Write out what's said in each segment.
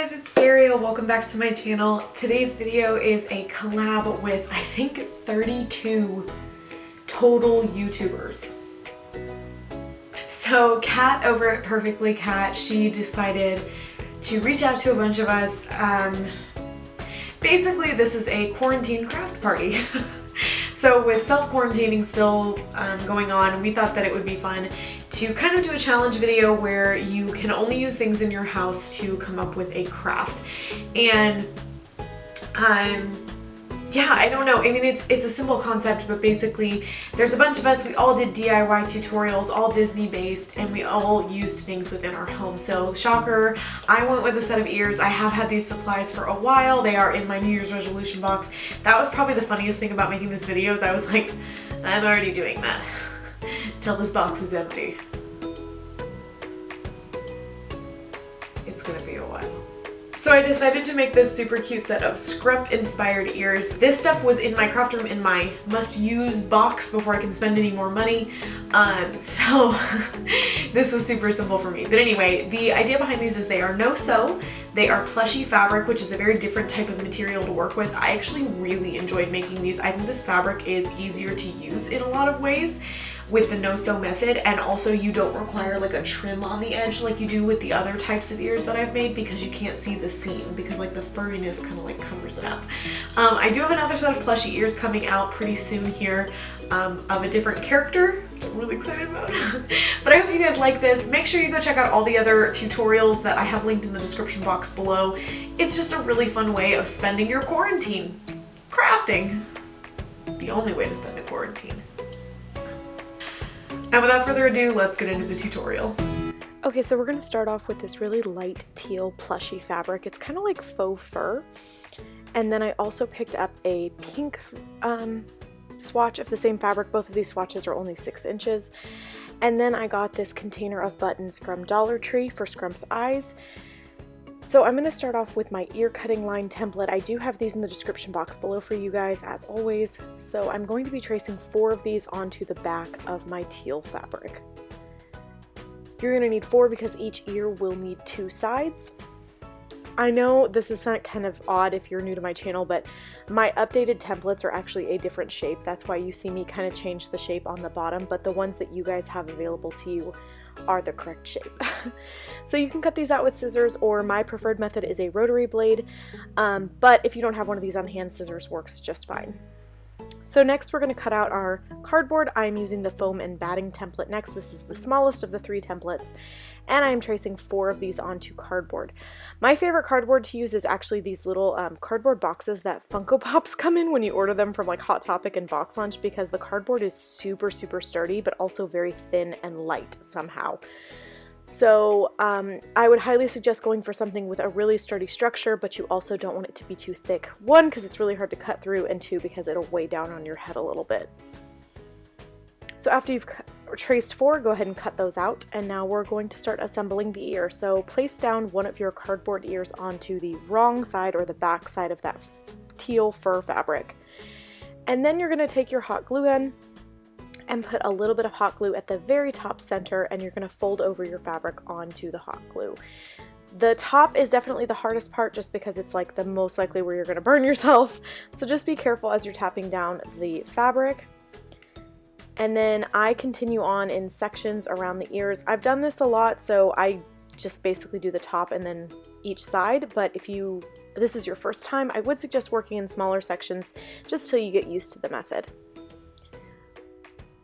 guys, it's Sarah. Welcome back to my channel. Today's video is a collab with I think 32 total YouTubers. So Kat over at Perfectly Kat, she decided to reach out to a bunch of us. Basically this is a quarantine craft party. So with self-quarantining still going on, we thought that it would be fun to kind of do a challenge video where you can only use things in your house to come up with a craft. And yeah, I don't know. I mean, it's a simple concept, but basically there's a bunch of us. We all did DIY tutorials, all Disney based, and we all used things within our home. So shocker, I went with a set of ears. I have had these supplies for a while. They are in my New Year's resolution box. That was probably the funniest thing about making this video is I was like, I'm already doing that till this box is empty. It's gonna be a while. So I decided to make this super cute set of SCRUMP inspired ears. This stuff was in my craft room in my must-use box before I can spend any more money. So this was super simple for me. But anyway, the idea behind these is they are no-sew. They are Plushie fabric, which is a very different type of material to work with. I actually really enjoyed making these. I think this fabric is easier to use in a lot of ways with the no-sew method, and also you don't require like a trim on the edge like you do with the other types of ears that I've made because you can't see the seam because like the furriness kind of like covers it up. I do have another set of plushie ears coming out pretty soon here of a different character that I'm really excited about. But I hope you guys like this. Make sure you go check out all the other tutorials that I have linked in the description box below. It's just a really fun way of spending your quarantine. Crafting. The only way to spend a quarantine. And without further ado, let's get into the tutorial. Okay, so we're going to start off with this really light teal plushie fabric. It's kind of like faux fur. And then I also picked up a pink swatch of the same fabric. Both of these swatches are only 6 inches. And then I got this container of buttons from Dollar Tree for SCRUMP's eyes. So I'm going to start off with my ear cutting line template. I do have these in the description box below for you guys as always. So I'm going to be tracing 4 of these onto the back of my teal fabric. You're going to need 4 because each ear will need 2 sides. I know this is kind of odd if you're new to my channel, but my updated templates are actually a different shape. That's why you see me kind of change the shape on the bottom, but the ones that you guys have available to you are the correct shape. So you can cut these out with scissors, or my preferred method is a rotary blade, but if you don't have one of these on hand, scissors works just fine. So next we're going to cut out our cardboard. I'm using the foam and batting template next. This is the smallest of the 3 templates, and I'm tracing 4 of these onto cardboard. My favorite cardboard to use is actually these little cardboard boxes that Funko Pops come in when you order them from like Hot Topic and Box Lunch, because the cardboard is super sturdy but also very thin and light somehow. So I would highly suggest going for something with a really sturdy structure, but you also don't want it to be too thick. 1, because it's really hard to cut through, and 2, because it'll weigh down on your head a little bit. So after you've traced 4, go ahead and cut those out, and now we're going to start assembling the ear. So place down one of your cardboard ears onto the wrong side or the back side of that teal fur fabric. And then you're going to take your hot glue gun and put a little bit of hot glue at the very top center, and you're going to fold over your fabric onto the hot glue. The top is definitely the hardest part just because it's like the most likely where you're going to burn yourself. So just be careful as you're tapping down the fabric. And then I continue on in sections around the ears. I've done this a lot, so I just basically do the top and then each side, but if this is your first time, I would suggest working in smaller sections just till you get used to the method.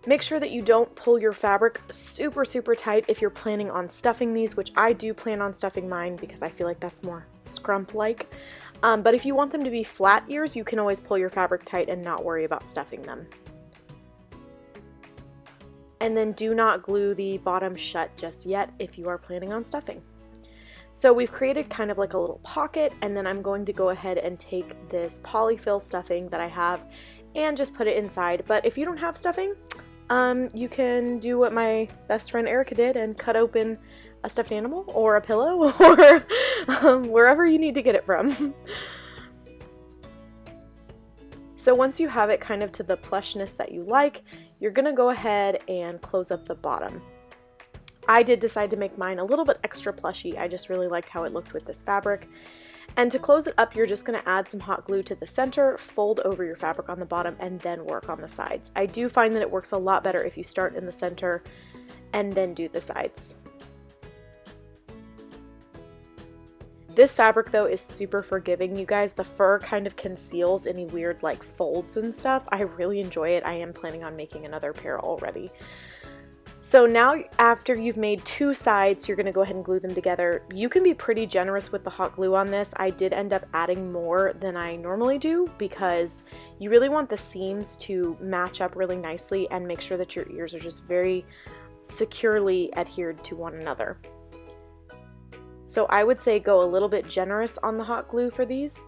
Make sure that you don't pull your fabric super tight if you're planning on stuffing these, which I do plan on stuffing mine because I feel like that's more SCRUMP-like. But if you want them to be flat ears, you can always pull your fabric tight and not worry about stuffing them. And then do not glue the bottom shut just yet if you are planning on stuffing. So we've created kind of like a little pocket, and then I'm going to go ahead and take this polyfill stuffing that I have and just put it inside. But if you don't have stuffing, you can do what my best friend Erica did and cut open a stuffed animal or a pillow or wherever you need to get it from. So once you have it kind of to the plushness that you like, you're going to go ahead and close up the bottom. I did decide to make mine a little bit extra plushy. I just really liked how it looked with this fabric. And to close it up, you're just going to add some hot glue to the center, fold over your fabric on the bottom, and then work on the sides. I do find that it works a lot better if you start in the center and then do the sides. This fabric though is super forgiving, you guys. The fur kind of conceals any weird like folds and stuff. I really enjoy it. I am planning on making another pair already. So now after you've made two sides, you're going to go ahead and glue them together. You can be pretty generous with the hot glue on this. I did end up adding more than I normally do because you really want the seams to match up really nicely and make sure that your ears are just very securely adhered to one another. So I would say go a little bit generous on the hot glue for these.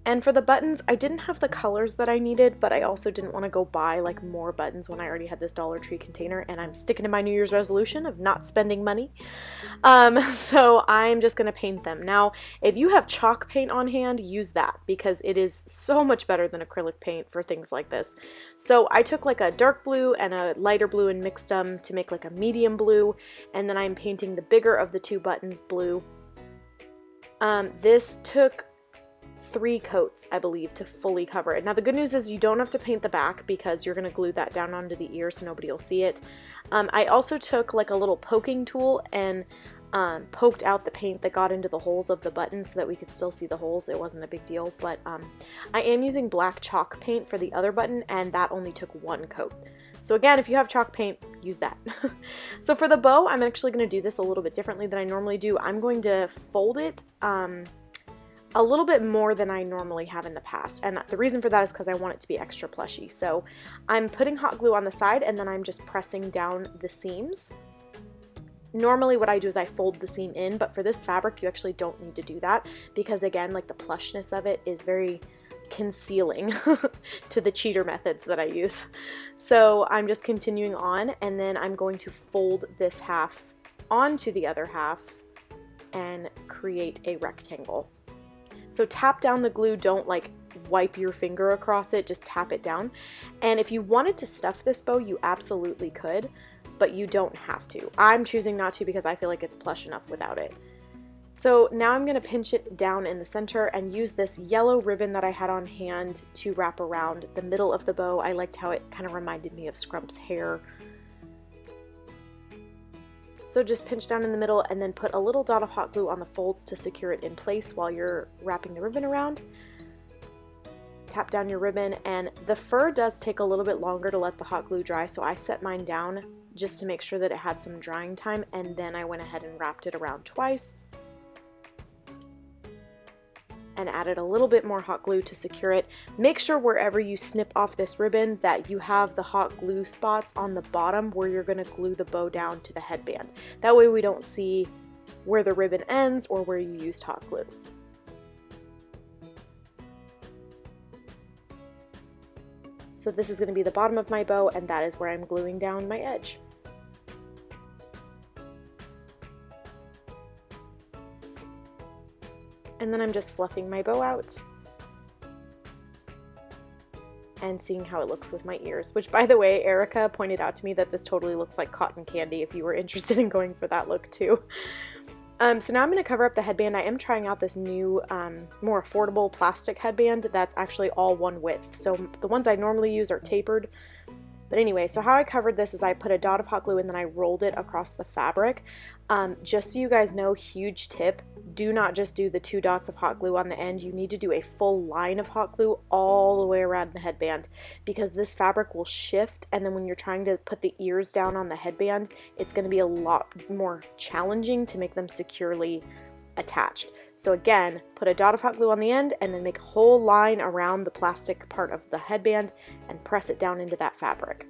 And for the buttons, I didn't have the colors that I needed, but I also didn't want to go buy like more buttons when I already had this Dollar Tree container, and I'm sticking to my New Year's resolution of not spending money. So I'm just going to paint them. Now, if you have chalk paint on hand, use that because it is so much better than acrylic paint for things like this. So I took like a dark blue and a lighter blue and mixed them to make like a medium blue, and then I'm painting the bigger of the two buttons blue. This took 3 coats, I believe, to fully cover it. Now the good news is you don't have to paint the back because you're going to glue that down onto the ear so nobody will see it. I also took like a little poking tool and poked out the paint that got into the holes of the buttons so that we could still see the holes. It wasn't a big deal, but I am using black chalk paint for the other button, and that only took 1 coat. So again, if you have chalk paint, use that. So for the bow, I'm actually going to do this a little bit differently than I normally do. I'm going to fold it a little bit more than I normally have in the past, and the reason for that is because I want it to be extra plushy. So I'm putting hot glue on the side and then I'm just pressing down the seams. Normally what I do is I fold the seam in, but for this fabric you actually don't need to do that because again, like the plushness of it is very concealing to the cheater methods that I use. So I'm just continuing on, and then I'm going to fold this half onto the other half and create a rectangle. So tap down the glue, don't like wipe your finger across it, just tap it down. And if you wanted to stuff this bow, you absolutely could, but you don't have to. I'm choosing not to because I feel like it's plush enough without it. So now I'm going to pinch it down in the center and use this yellow ribbon that I had on hand to wrap around the middle of the bow. I liked how it kind of reminded me of SCRUMP's hair. So just pinch down in the middle and then put a little dot of hot glue on the folds to secure it in place while you're wrapping the ribbon around. Tap down your ribbon, and the fur does take a little bit longer to let the hot glue dry, so I set mine down just to make sure that it had some drying time, and then I went ahead and wrapped it around twice and added a little bit more hot glue to secure it. Make sure wherever you snip off this ribbon that you have the hot glue spots on the bottom where you're going to glue the bow down to the headband. That way we don't see where the ribbon ends or where you used hot glue. So this is going to be the bottom of my bow, and that is where I'm gluing down my edge. And then I'm just fluffing my bow out and seeing how it looks with my ears, which by the way, Erica pointed out to me that this totally looks like cotton candy if you were interested in going for that look too. So now I'm going to cover up the headband. I am trying out this new, more affordable plastic headband that's actually all one width. So the ones I normally use are tapered. But anyway, so how I covered this is I put a dot of hot glue and then I rolled it across the fabric. Just so you guys know, huge tip, do not just do the 2 dots of hot glue on the end. You need to do a full line of hot glue all the way around the headband because this fabric will shift, and then when you're trying to put the ears down on the headband, it's going to be a lot more challenging to make them securely attached. So again, put a dot of hot glue on the end and then make a whole line around the plastic part of the headband and press it down into that fabric.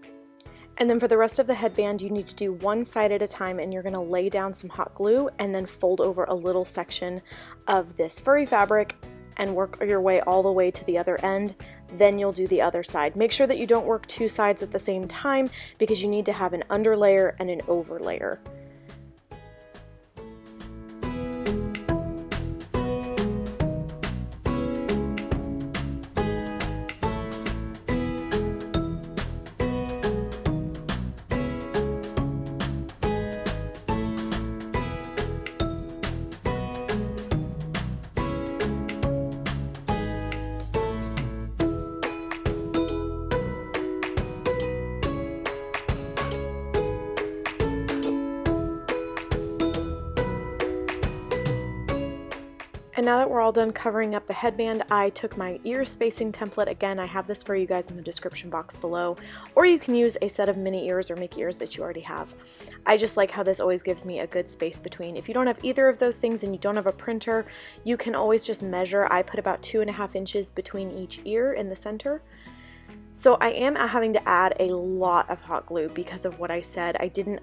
And then for the rest of the headband, you need to do one side at a time, and you're going to lay down some hot glue and then fold over a little section of this furry fabric and work your way all the way to the other end. Then you'll do the other side. Make sure that you don't work 2 sides at the same time because you need to have an underlayer and an overlayer. now that we're all done covering up the headband, I took my ear spacing template. Again, I have this for you guys in the description box below, or you can use a set of mini ears or Mickey ears that you already have. I just like how this always gives me a good space between. If you don't have either of those things and you don't have a printer, you can always just measure. I put about 2.5 inches between each ear in the center. So I am having to add a lot of hot glue because of what I said. I didn't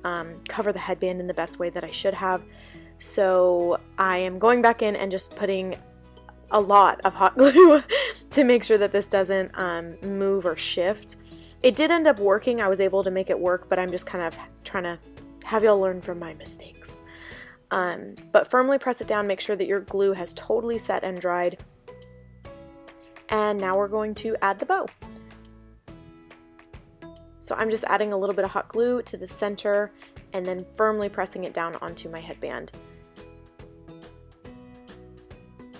cover the headband in the best way that I should have. So I am going back in and just putting a lot of hot glue to make sure that this doesn't move or shift. It did end up working. I was able to make it work, but I'm just kind of trying to have y'all learn from my mistakes. But firmly press it down, make sure that your glue has totally set and dried. And now we're going to add the bow. So I'm just adding a little bit of hot glue to the center and then firmly pressing it down onto my headband.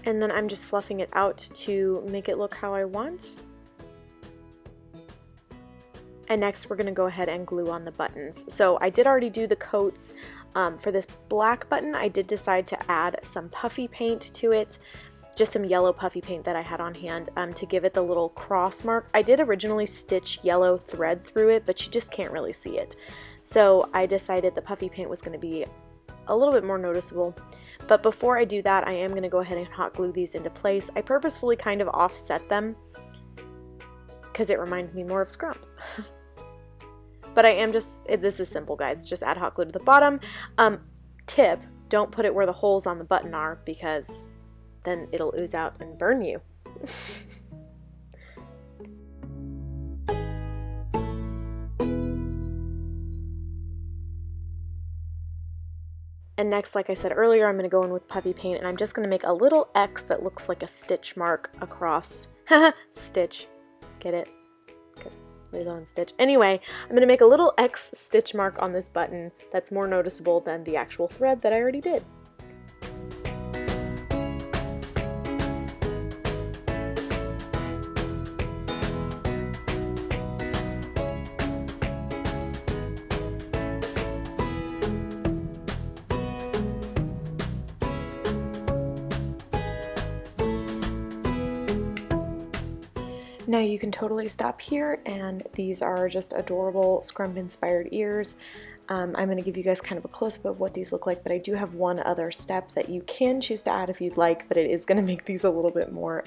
And then I'm just fluffing it out to make it look how I want. And next we're going to go ahead and glue on the buttons. So I did already do the coats. For this black button, I did decide to add some puffy paint to it. Just some yellow puffy paint that I had on hand to give it the little cross mark. I did originally stitch yellow thread through it, but you just can't really see it. So I decided the puffy paint was going to be a little bit more noticeable. But before I do that, I am going to go ahead and hot glue these into place. I purposefully kind of offset them because it reminds me more of SCRUMP. But I am this is simple, guys. Just add hot glue to the bottom. Tip, don't put it where the holes on the button are because then it'll ooze out and burn you. And next, like I said earlier, I'm going to go in with puffy paint and I'm just going to make a little X that looks like a stitch mark across. Stitch. Get it? Because Lilo and Stitch. Anyway, I'm going to make a little X stitch mark on this button that's more noticeable than the actual thread that I already did. Now you can totally stop here, and these are just adorable SCRUMP inspired ears. I'm going to give you guys kind of a close-up of what these look like, but I do have one other step that you can choose to add if you'd like, but it is going to make these a little bit more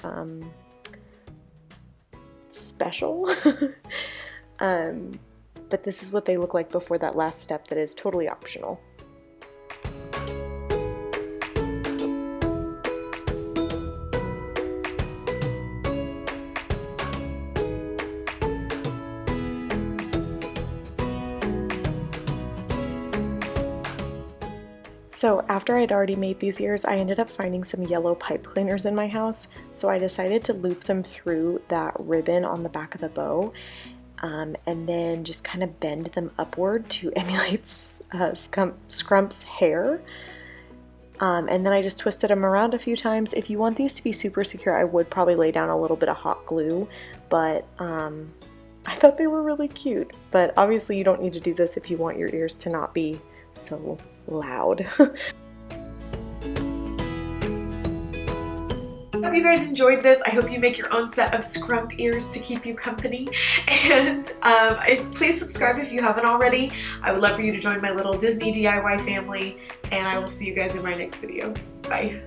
special. But this is what they look like before that last step that is totally optional. So after I'd already made these ears, I ended up finding some yellow pipe cleaners in my house, so I decided to loop them through that ribbon on the back of the bow, and then just kind of bend them upward to emulate SCRUMP's hair. And then I just twisted them around a few times. If you want these to be super secure, I would probably lay down a little bit of hot glue, but I thought they were really cute. But obviously you don't need to do this if you want your ears to not be so loud. Hope you guys enjoyed this. I hope you make your own set of SCRUMP ears to keep you company. And please subscribe if you haven't already. I would love for you to join my little Disney DIY family, and I will see you guys in my next video. Bye.